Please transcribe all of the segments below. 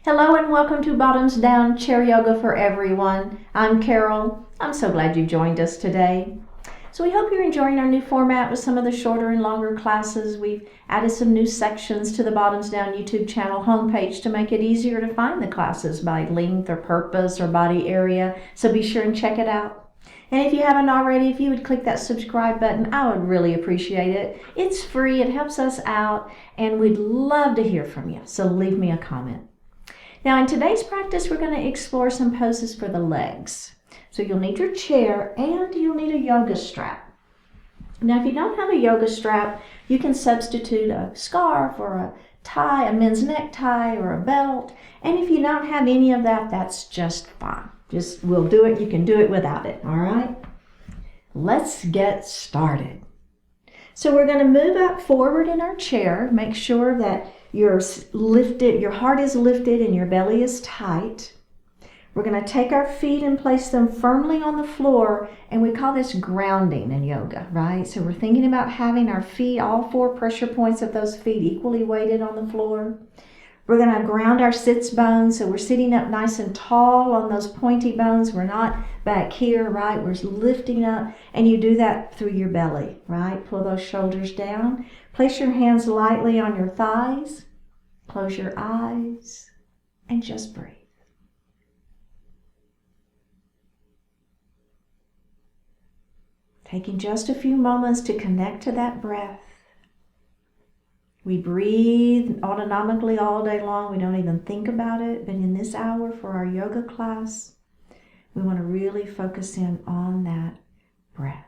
Hello and welcome to Bottoms Down Chair Yoga for Everyone. I'm Carol. I'm so glad you joined us today. So we hope you're enjoying our new format with some of the shorter and longer classes. We've added some new sections to the Bottoms Down YouTube channel homepage to make it easier to find the classes by length or purpose or body area. So be sure and check it out. And if you haven't already, if you would click that subscribe button, I would really appreciate it. It's free, it helps us out, and we'd love to hear from you. So leave me a comment. Now in today's practice, we're going to explore some poses for the legs. So you'll need your chair and you'll need a yoga strap. Now if you don't have a yoga strap, you can substitute a scarf or a tie, a men's necktie or a belt. And if you don't have any of that, that's just fine. We'll do it. You can do it without it. All right. Let's get started. So we're going to move up forward in our chair. Make sure that your heart is lifted and your belly is tight. We're going to take our feet and place them firmly on the floor, and we call this grounding in yoga, right? So we're thinking about having our feet, all 4 pressure points of those feet equally weighted on the floor. We're going to ground our sits bones, so we're sitting up nice and tall on those pointy bones. We're not back here, right? We're lifting up, and you do that through your belly, right? Pull those shoulders down. Place your hands lightly on your thighs. Close your eyes, and just breathe. Taking just a few moments to connect to that breath. We breathe autonomically all day long. We don't even think about it. But in this hour for our yoga class, we want to really focus in on that breath.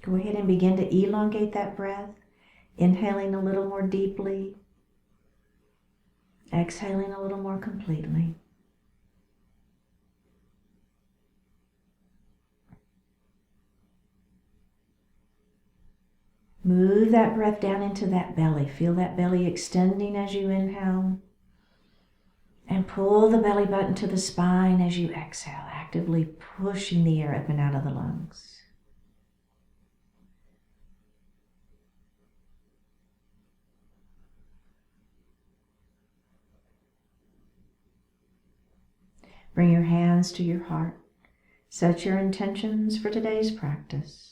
Go ahead and begin to elongate that breath, inhaling a little more deeply, exhaling a little more completely. Move that breath down into that belly. Feel that belly extending as you inhale. And pull the belly button to the spine as you exhale, actively pushing the air up and out of the lungs. Bring your hands to your heart. Set your intentions for today's practice.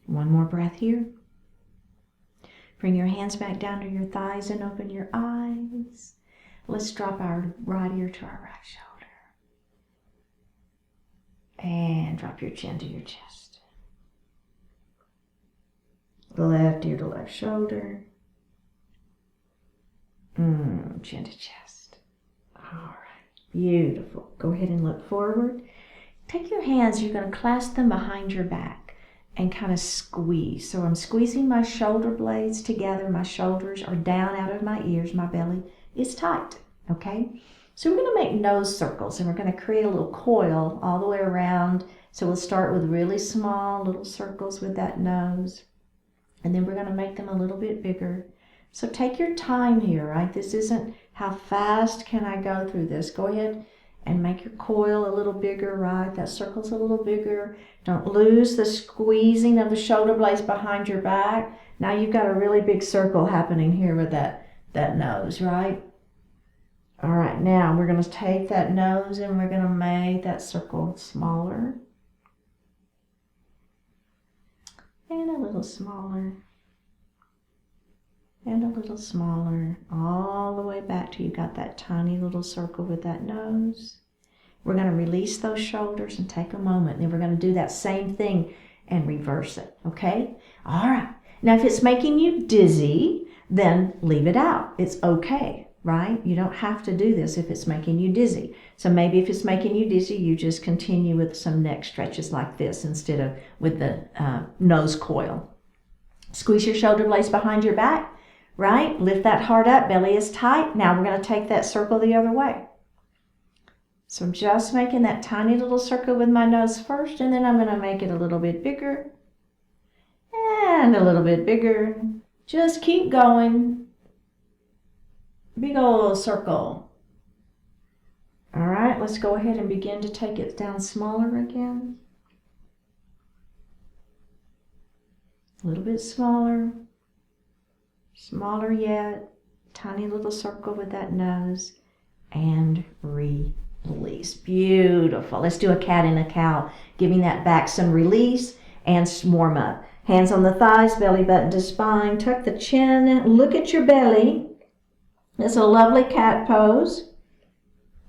One more breath here. Bring your hands back down to your thighs and open your eyes. Let's drop our right ear to our right shoulder. And drop your chin to your chest. Left ear to left shoulder. Chin to chest. All right, beautiful. Go ahead and look forward. Take your hands, you're going to clasp them behind your back and kind of squeeze. So I'm squeezing my shoulder blades together. My shoulders are down out of my ears. My belly is tight, okay? So we're going to make nose circles, and we're going to create a little coil all the way around. So we'll start with really small little circles with that nose, and then we're going to make them a little bit bigger. So take your time here, right? This isn't how fast can I go through this. Go ahead and make your coil a little bigger, right? That circle's a little bigger. Don't lose the squeezing of the shoulder blades behind your back. Now you've got a really big circle happening here with that nose, right? All right, now we're going to take that nose and we're going to make that circle smaller. And a little smaller. And a little smaller, all the way back till you got that tiny little circle with that nose. We're going to release those shoulders and take a moment. Then we're going to do that same thing and reverse it, okay? All right. Now, if it's making you dizzy, then leave it out. It's okay, right? You don't have to do this if it's making you dizzy. So maybe if it's making you dizzy, you just continue with some neck stretches like this instead of with the nose coil. Squeeze your shoulder blades behind your back. Right? Lift that heart up, belly is tight. Now we're going to take that circle the other way. So I'm just making that tiny little circle with my nose first, and then I'm going to make it a little bit bigger and a little bit bigger. Just keep going. Big old circle. All right, let's go ahead and begin to take it down smaller again. A little bit smaller. Smaller yet. Tiny little circle with that nose. And release. Beautiful. Let's do a cat and a cow, giving that back some release and warm up. Hands on the thighs, belly button to spine. Tuck the chin. Look at your belly. It's a lovely cat pose.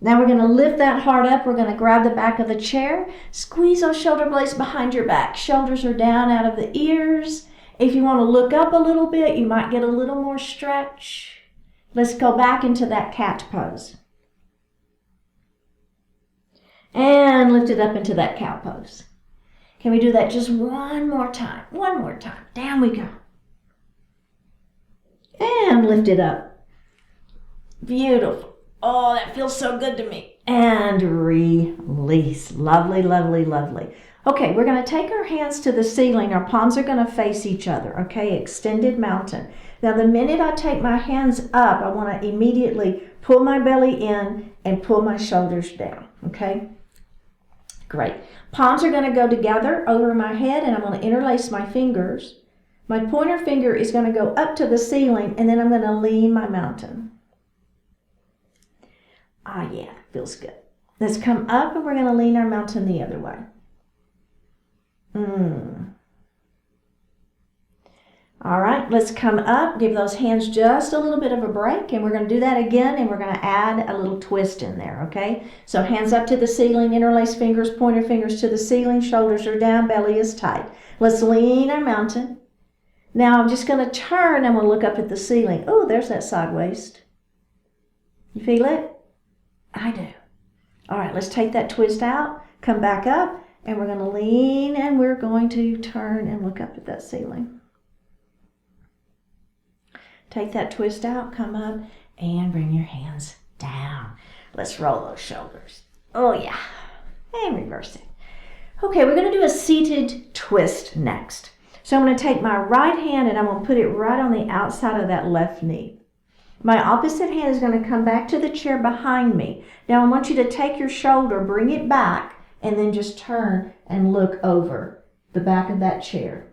Now we're going to lift that heart up. We're going to grab the back of the chair. Squeeze those shoulder blades behind your back. Shoulders are down out of the ears. If you want to look up a little bit, you might get a little more stretch. Let's go back into that cat pose. And lift it up into that cow pose. Can we do that just one more time? One more time. Down we go. And lift it up. Beautiful. Oh, that feels so good to me. And release. Lovely, lovely, lovely. Okay, we're going to take our hands to the ceiling. Our palms are going to face each other, okay? Extended mountain. Now, the minute I take my hands up, I want to immediately pull my belly in and pull my shoulders down, okay? Great. Palms are going to go together over my head, and I'm going to interlace my fingers. My pointer finger is going to go up to the ceiling, and then I'm going to lean my mountain. Ah, yeah, feels good. Let's come up, and we're going to lean our mountain the other way. All right, let's come up, give those hands just a little bit of a break, and we're going to do that again, and we're going to add a little twist in there, okay? So hands up to the ceiling, interlace fingers, pointer fingers to the ceiling, shoulders are down, belly is tight. Let's lean our mountain. Now I'm just going to turn, and we'll look up at the ceiling. Oh, there's that side waist. You feel it? I do. All right, let's take that twist out, come back up, and we're going to lean, and we're going to turn and look up at that ceiling. Take that twist out, come up, and bring your hands down. Let's roll those shoulders. Oh, yeah. And reverse it. Okay, we're going to do a seated twist next. So I'm going to take my right hand, and I'm going to put it right on the outside of that left knee. My opposite hand is going to come back to the chair behind me. Now I want you to take your shoulder, bring it back, and then just turn and look over the back of that chair.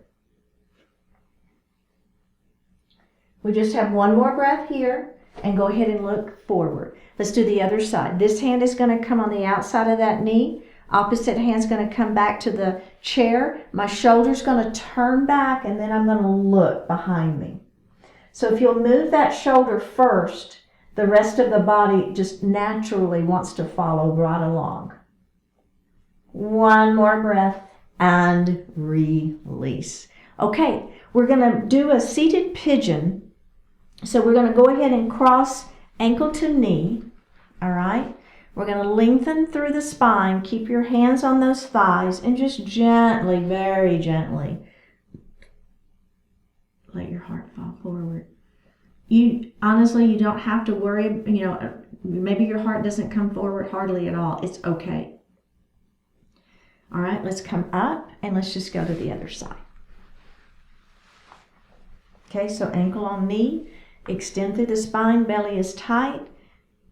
We just have one more breath here and go ahead and look forward. Let's do the other side. This hand is going to come on the outside of that knee. Opposite hand's going to come back to the chair. My shoulder's going to turn back, and then I'm going to look behind me. So if you'll move that shoulder first, the rest of the body just naturally wants to follow right along. One more breath and release. Okay, we're going to do a seated pigeon. So we're going to go ahead and cross ankle to knee. All right. We're going to lengthen through the spine. Keep your hands on those thighs and just gently, very gently, let your heart fall forward. You honestly, you don't have to worry, maybe your heart doesn't come forward hardly at all. It's okay. All right, let's come up and let's just go to the other side. Okay, so ankle on knee, extend through the spine, belly is tight,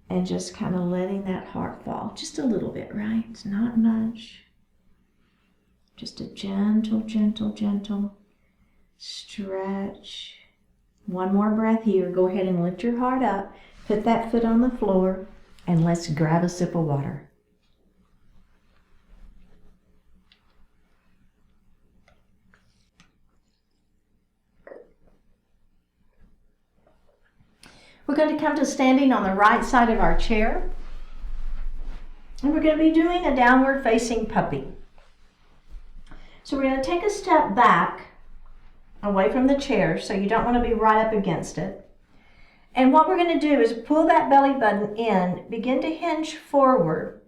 and just kind of letting that heart fall. Just a little bit, right? It's not much. Just a gentle, gentle, gentle stretch. One more breath here. Go ahead and lift your heart up. Put that foot on the floor, and let's grab a sip of water. We're going to come to standing on the right side of our chair. And we're going to be doing a downward facing puppy. So we're going to take a step back away from the chair, so you don't want to be right up against it. And what we're going to do is pull that belly button in, begin to hinge forward.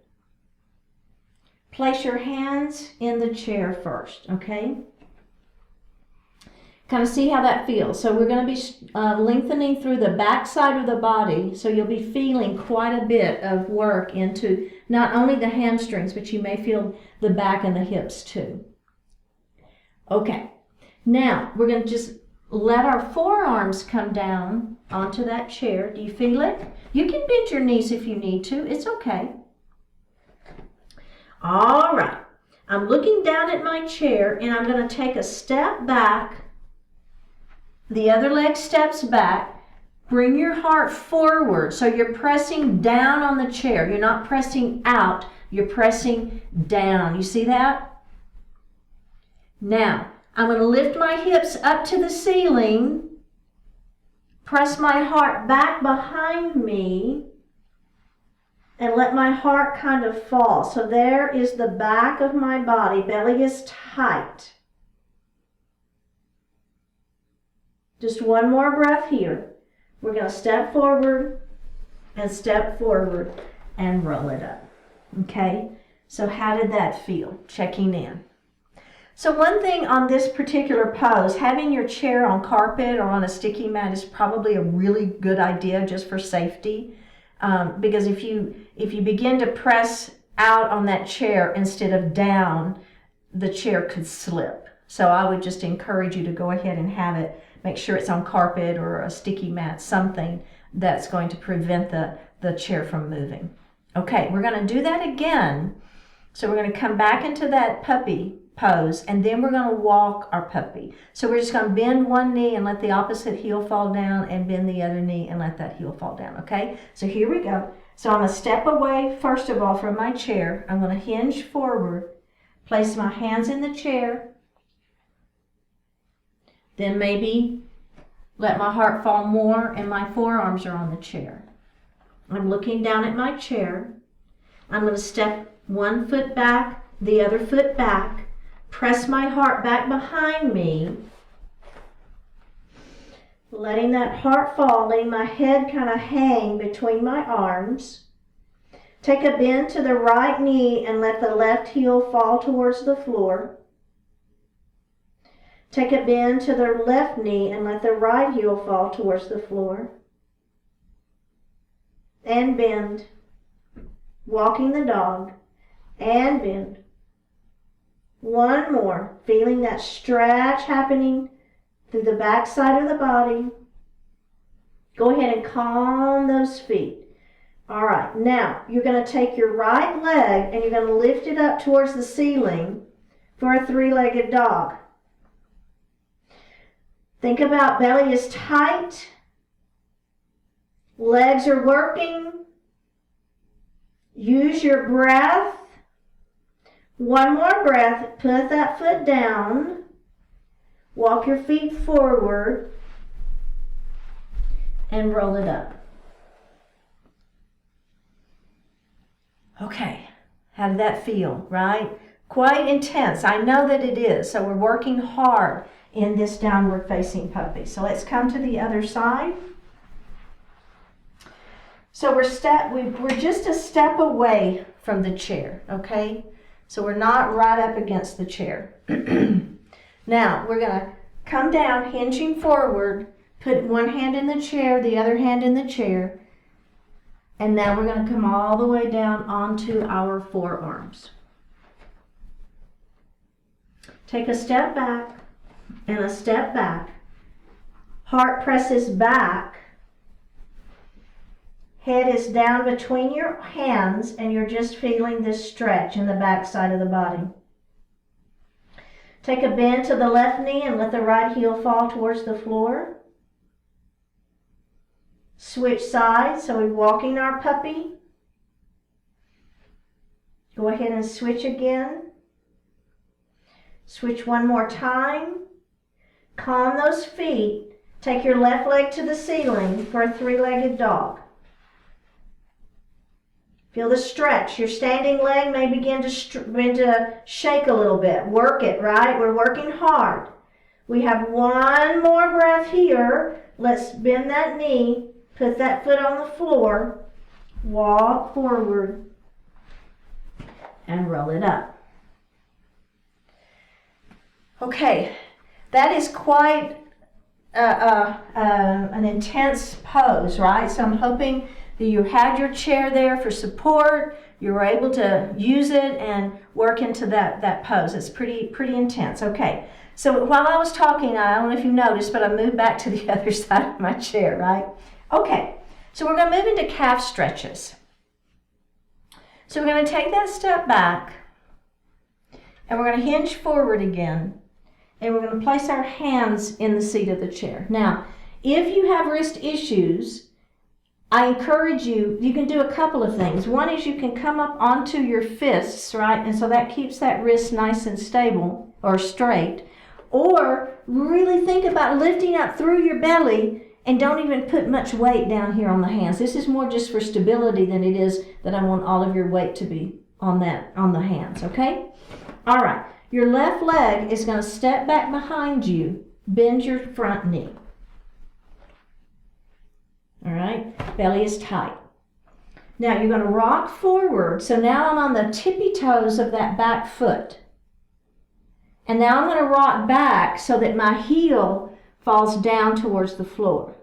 Place your hands in the chair first, okay? Kind of see how that feels. So we're going to be lengthening through the back side of the body, so you'll be feeling quite a bit of work into not only the hamstrings, but you may feel the back and the hips too. Okay, now we're going to just let our forearms come down onto that chair. Do you feel it? You can bend your knees if you need to. It's okay. All right. I'm looking down at my chair and I'm going to take a step back. The other leg steps back. Bring your heart forward. So you're pressing down on the chair. You're not pressing out. You're pressing down. You see that? Now, I'm going to lift my hips up to the ceiling. Press my heart back behind me. And let my heart kind of fall. So there is the back of my body. Belly is tight. Just one more breath here. We're going to step forward and roll it up. Okay? So how did that feel? Checking in. So one thing on this particular pose, having your chair on carpet or on a sticky mat is probably a really good idea just for safety. Because if you begin to press out on that chair instead of down, the chair could slip. So I would just encourage you to go ahead and have it, make sure it's on carpet or a sticky mat, something that's going to prevent the chair from moving. Okay, we're going to do that again. So we're going to come back into that puppy pose, and then we're going to walk our puppy. So we're just going to bend one knee and let the opposite heel fall down, and bend the other knee and let that heel fall down, okay? So here we go. So I'm going to step away, first of all, from my chair. I'm going to hinge forward, place my hands in the chair, then maybe let my heart fall more and my forearms are on the chair. I'm looking down at my chair. I'm going to step one foot back, the other foot back, press my heart back behind me, letting that heart fall, letting my head kind of hang between my arms. Take a bend to the right knee and let the left heel fall towards the floor. Take a bend to the left knee and let the right heel fall towards the floor. And bend. Walking the dog. And bend. One more. Feeling that stretch happening through the back side of the body. Go ahead and calm those feet. All right, now you're going to take your right leg and you're going to lift it up towards the ceiling for a three-legged dog. Think about belly is tight. Legs are working. Use your breath. One more breath. Put that foot down. Walk your feet forward and roll it up. Okay, how did that feel, right? Quite intense. I know that it is. So we're working hard in this downward facing puppy. So let's come to the other side. So we're just a step away from the chair, okay? So we're not right up against the chair. Now we're going to come down, hinging forward, put one hand in the chair, the other hand in the chair, and now we're going to come all the way down onto our forearms. Take a step back and a step back. Heart presses back. Head is down between your hands and you're just feeling this stretch in the back side of the body. Take a bend to the left knee and let the right heel fall towards the floor. Switch sides, so we're walking our puppy. Go ahead and switch again. Switch one more time. Calm those feet. Take your left leg to the ceiling for a three-legged dog. Feel the stretch. Your standing leg may begin to shake a little bit. Work it, right? We're working hard. We have one more breath here. Let's bend that knee. Put that foot on the floor. Walk forward and roll it up. Okay, that is quite an intense pose, right? So I'm hoping that you had your chair there for support. You were able to use it and work into that pose. It's pretty intense. Okay, so while I was talking, I don't know if you noticed, but I moved back to the other side of my chair, right? Okay, so we're going to move into calf stretches. So we're going to take that step back. And we're going to hinge forward again. And we're going to place our hands in the seat of the chair. Now, if you have wrist issues, I encourage you, you can do a couple of things. One is you can come up onto your fists, right? And so that keeps that wrist nice and stable or straight. Or really think about lifting up through your belly and don't even put much weight down here on the hands. This is more just for stability than it is that I want all of your weight to be on the hands, okay? All right, your left leg is going to step back behind you, bend your front knee. All right, belly is tight. Now you're going to rock forward. So now I'm on the tippy toes of that back foot. And now I'm going to rock back so that my heel falls down towards the floor.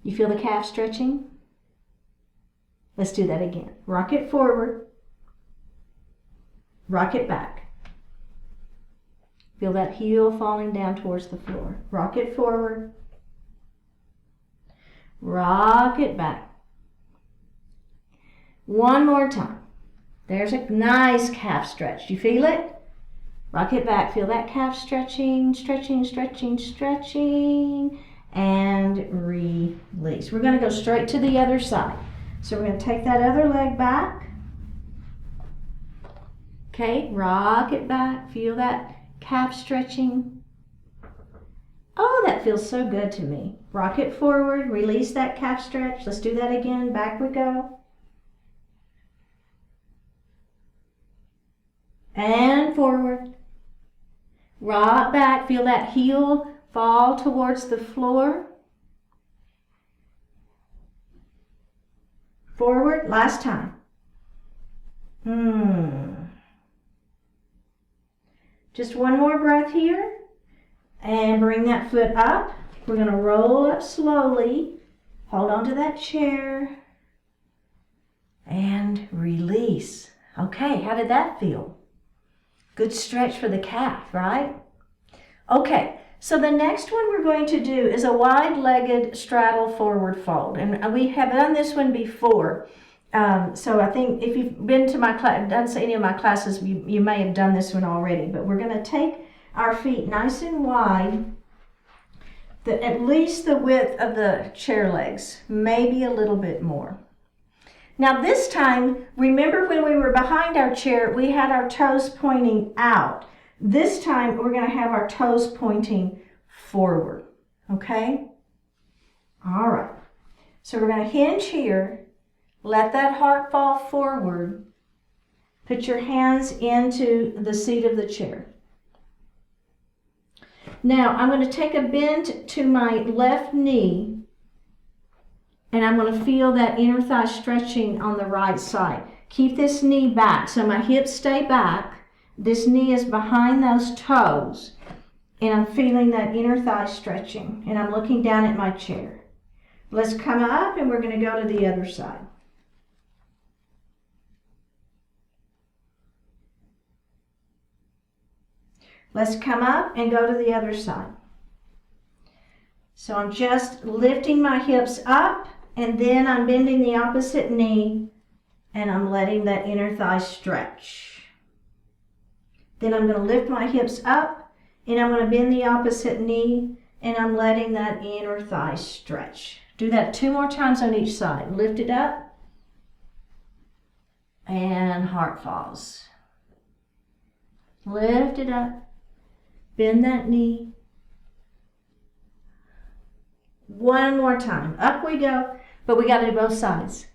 You feel the calf stretching? Let's do that again. Rock it forward. Rock it back. Feel that heel falling down towards the floor. Rock it forward. Rock it back. One more time. There's a nice calf stretch. You feel it? Rock it back. Feel that calf stretching, stretching, stretching, stretching, and release. We're going to go straight to the other side. So we're going to take that other leg back. Okay, rock it back. Feel that calf stretching. Oh, that feels so good to me. Rock it forward, release that calf stretch. Let's do that again. Back we go. And forward. Rock back. Feel that heel fall towards the floor. Forward. Last time. Just one more breath here. And bring that foot up. We're going to roll up slowly. Hold on to that chair. And release. Okay, how did that feel? Good stretch for the calf, right? Okay, so the next one we're going to do is a wide-legged straddle forward fold. And we have done this one before. So I think if you've been to my class, done any of my classes, you may have done this one already. But we're going to take our feet nice and wide, at least the width of the chair legs, maybe a little bit more. Now this time, remember when we were behind our chair, we had our toes pointing out. This time, we're going to have our toes pointing forward, okay? All right, so we're going to hinge here, let that heart fall forward, put your hands into the seat of the chair. Now, I'm going to take a bend to my left knee, and I'm going to feel that inner thigh stretching on the right side. Keep this knee back, so my hips stay back. This knee is behind those toes, and I'm feeling that inner thigh stretching, and I'm looking down at my chair. Let's come up, and we're going to go to the other side. Let's come up and go to the other side. So I'm just lifting my hips up, and then I'm bending the opposite knee, and I'm letting that inner thigh stretch. Then I'm going to lift my hips up, and I'm going to bend the opposite knee, and I'm letting that inner thigh stretch. Do that 2 more times on each side. Lift it up, and heart falls. Lift it up. Bend that knee. One more time. Up we go, but we got to do both sides.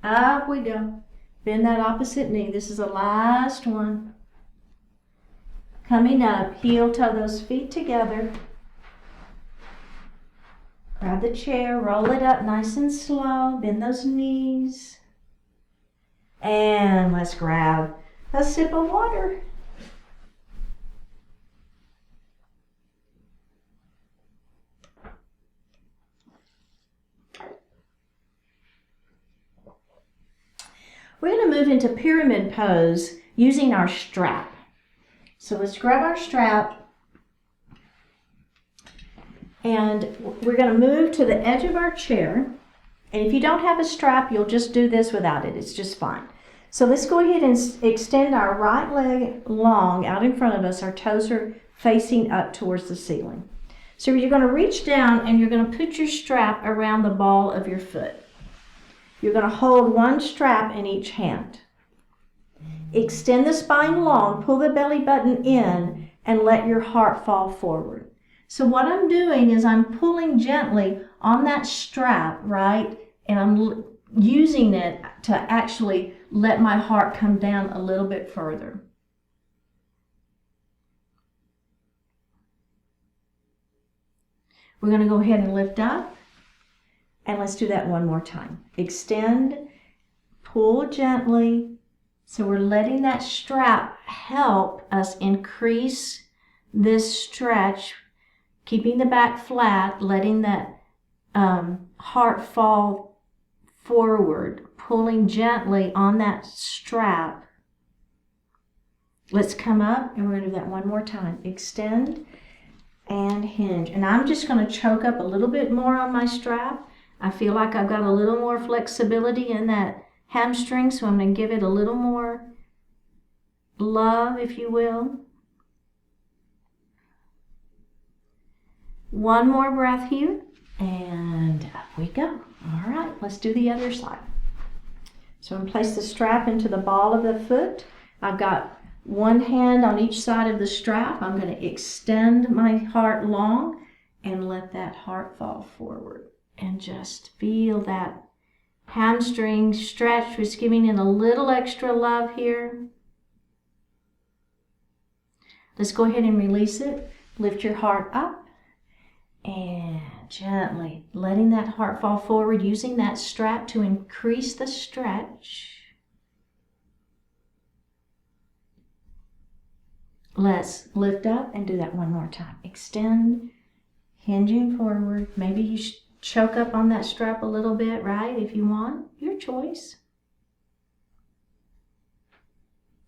Up we go. Bend that opposite knee. This is the last one. Coming up, heel toe those feet together. Grab the chair, roll it up nice and slow. Bend those knees. And let's grab a sip of water. We're going to move into pyramid pose using our strap. So let's grab our strap, and we're going to move to the edge of our chair. And if you don't have a strap, you'll just do this without it. It's just fine. So let's go ahead and extend our right leg long out in front of us. Our toes are facing up towards the ceiling. So you're going to reach down and you're going to put your strap around the ball of your foot. You're going to hold one strap in each hand. Extend the spine long, pull the belly button in, and let your heart fall forward. So what I'm doing is I'm pulling gently on that strap, right? And I'm using it to actually let my heart come down a little bit further. We're going to go ahead and lift up, and let's do that one more time. Extend, pull gently. So we're letting that strap help us increase this stretch, keeping the back flat, letting that heart fall forward, pulling gently on that strap. Let's come up, and we're going to do that one more time. Extend and hinge. And I'm just going to choke up a little bit more on my strap. I feel like I've got a little more flexibility in that hamstring, so I'm going to give it a little more love, if you will. One more breath here, and up we go. All right, let's do the other side. So I'm going to place the strap into the ball of the foot. I've got one hand on each side of the strap. I'm going to extend my heart long and let that heart fall forward. And just feel that hamstring stretch, just giving it a little extra love here. Let's go ahead and release it. Lift your heart up and gently letting that heart fall forward, using that strap to increase the stretch. Let's lift up and do that one more time. Extend, hinging forward. Maybe you choke up on that strap a little bit, right? If you want, your choice.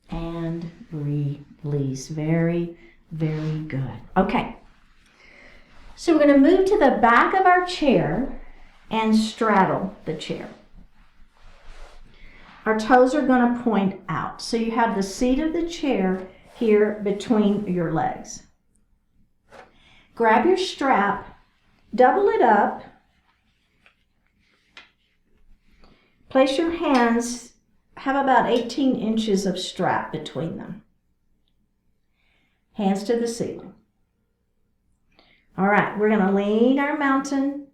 And release. Very, very good. Okay. So we're going to move to the back of our chair and straddle the chair. Our toes are going to point out. So you have the seat of the chair here between your legs. Grab your strap, double it up, place your hands, have about 18 inches of strap between them. Hands to the ceiling. All right, we're going to lean our mountain.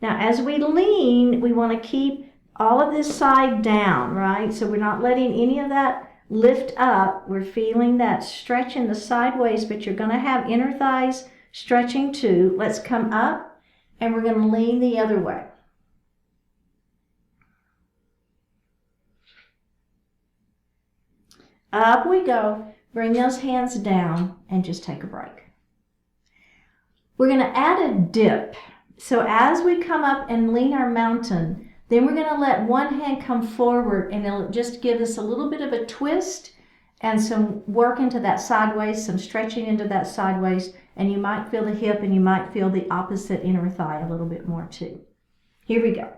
Now, as we lean, we want to keep all of this side down, right? So we're not letting any of that lift up. We're feeling that stretch in the sideways, but you're going to have inner thighs stretching too. Let's come up, and we're going to lean the other way. Up we go. Bring those hands down and just take a break. We're going to add a dip. So as we come up and lean our mountain, then we're going to let one hand come forward, and it'll just give us a little bit of a twist and some work into that sideways, some stretching into that sideways, and you might feel the hip and you might feel the opposite inner thigh a little bit more too. Here we go.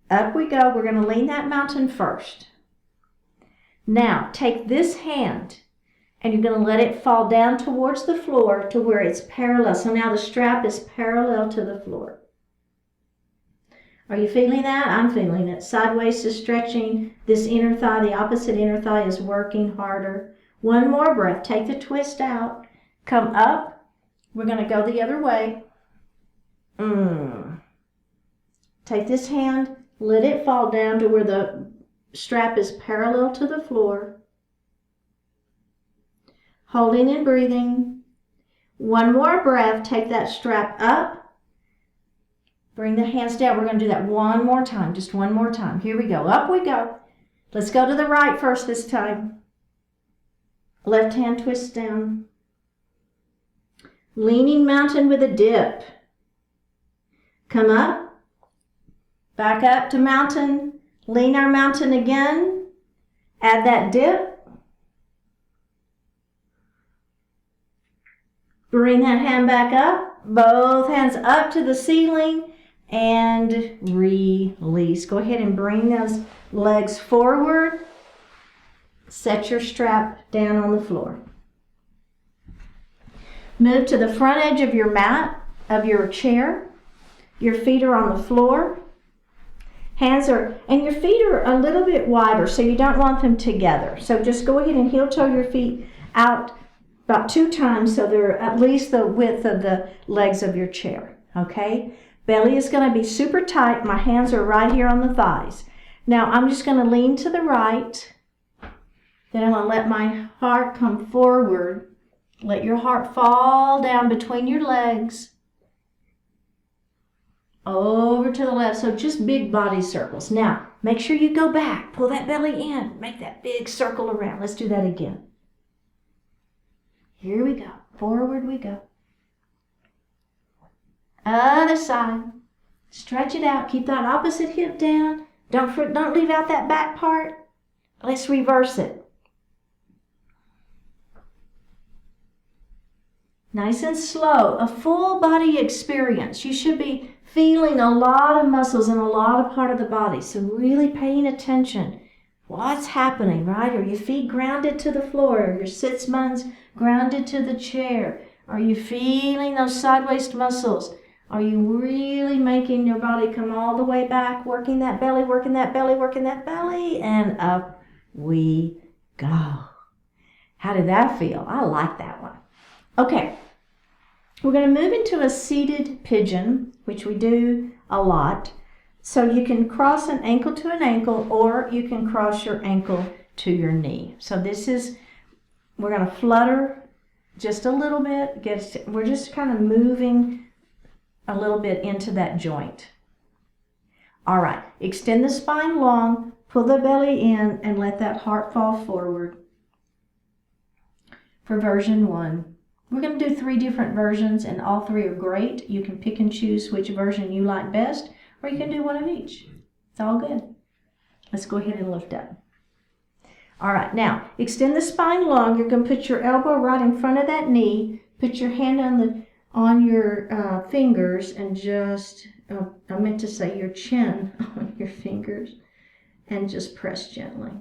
Up we go. We're going to lean that mountain first. Now take this hand and you're going to let it fall down towards the floor to where it's parallel. So now the strap is parallel to the floor. Are you feeling that? I'm feeling it. Sideways is stretching. This inner thigh, the opposite inner thigh, is working harder. One more breath. Take the twist out. Come up. We're going to go the other way. Take this hand. Let it fall down to where the strap is parallel to the floor. Holding and breathing. One more breath. Take that strap up. Bring the hands down. We're going to do that one more time. Just one more time. Here we go. Up we go. Let's go to the right first this time. Left hand twists down. Leaning mountain with a dip. Come up. Back up to mountain. Lean our mountain again. Add that dip. Bring that hand back up. Both hands up to the ceiling and release. Go ahead and bring those Legs forward. Set your strap down on the floor. Move to the front edge of your mat, of your chair. Your feet are on the floor. And your feet are a little bit wider, so you don't want them together. So just go ahead and heel toe your feet out about 2 times so they're at least the width of the legs of your chair, okay? Belly is going to be super tight. My hands are right here on the thighs. Now I'm just going to lean to the right. Then I'm going to let my heart come forward. Let your heart fall down between your legs. Over to the left, so just big body circles. Now, make sure you go back. Pull that belly in. Make that big circle around. Let's do that again. Here we go. Forward we go. Other side. Stretch it out. Keep that opposite hip down. Don't leave out that back part. Let's reverse it. Nice and slow. A full body experience. You should be feeling a lot of muscles in a lot of part of the body. So really paying attention. What's happening, right? Are your feet grounded to the floor? Are your sits bones grounded to the chair? Are you feeling those sideways muscles? Are you really making your body come all the way back, working that belly, working that belly, working that belly, and up we go. How did that feel? I like that one. Okay. We're going to move into a seated pigeon, which we do a lot. So you can cross an ankle to an ankle, or you can cross your ankle to your knee. So we're going to flutter just a little bit. We're just kind of moving a little bit into that joint. All right, extend the spine long, pull the belly in, and let that heart fall forward. For version 1. We're going to do 3 different versions, and all 3 are great. You can pick and choose which version you like best, or you can do one of each. It's all good. Let's go ahead and lift up. All right, now extend the spine long. You're going to put your elbow right in front of that knee. Put your hand on your fingers, and just, I meant to say your chin on your fingers, and just press gently.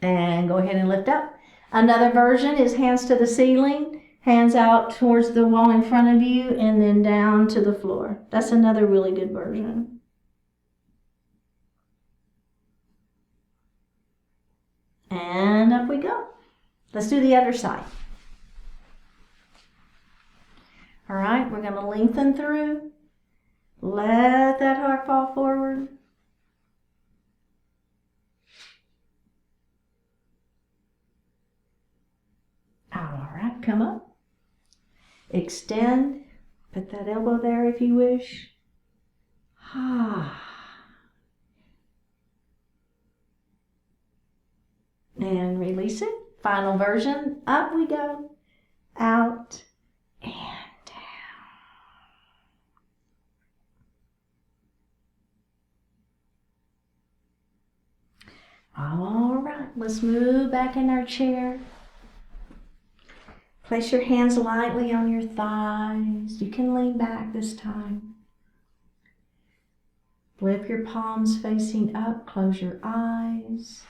And go ahead and lift up. Another version is hands to the ceiling, hands out towards the wall in front of you, and then down to the floor. That's another really good version. And up we go. Let's do the other side. All right, we're going to lengthen through. Let that heart fall forward. All right, come up. Extend. Put that elbow there if you wish. And release it. Final version. Up we go. Out and down. All right, let's move back in our chair. Place your hands lightly on your thighs. You can lean back this time. Flip your palms facing up. Close your eyes.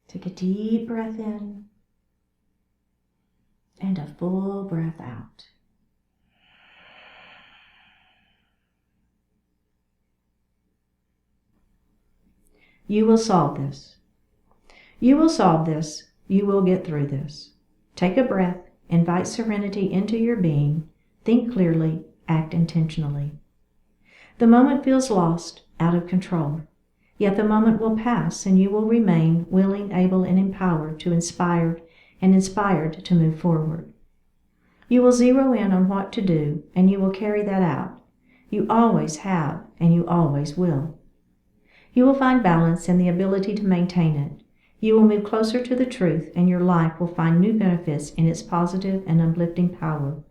Take a deep breath in and a full breath out. You will solve this. You will solve this. You will get through this. Take a breath. Invite serenity into your being. Think clearly. Act intentionally. The moment feels lost, out of control. Yet the moment will pass, and you will remain willing, able, and empowered to inspired to move forward. You will zero in on what to do, and you will carry that out. You always have, and you always will. You will find balance and the ability to maintain it. You will move closer to the truth, and your life will find new benefits in its positive and uplifting power.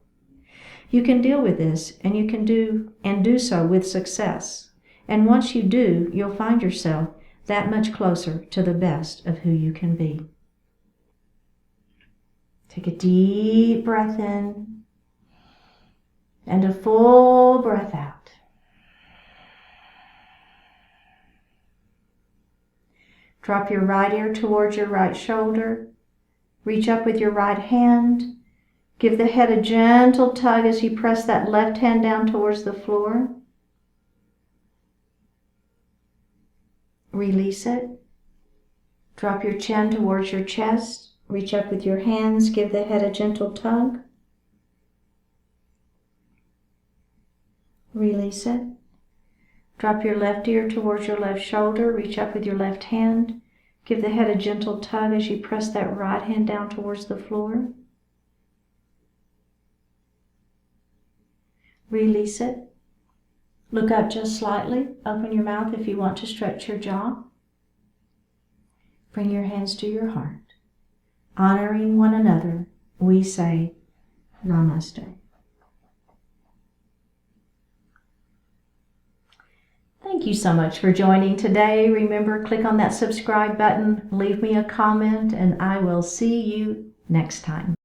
You can deal with this, and you can do so with success. And once you do, you'll find yourself that much closer to the best of who you can be. Take a deep breath in and a full breath out. Drop your right ear towards your right shoulder. Reach up with your right hand. Give the head a gentle tug as you press that left hand down towards the floor. Release it. Drop your chin towards your chest. Reach up with your hands. Give the head a gentle tug. Release it. Drop your left ear towards your left shoulder. Reach up with your left hand. Give the head a gentle tug as you press that right hand down towards the floor. Release it. Look up just slightly. Open your mouth if you want to stretch your jaw. Bring your hands to your heart. Honoring one another, we say Namaste. Thank you so much for joining today. Remember, click on that subscribe button, leave me a comment, and I will see you next time.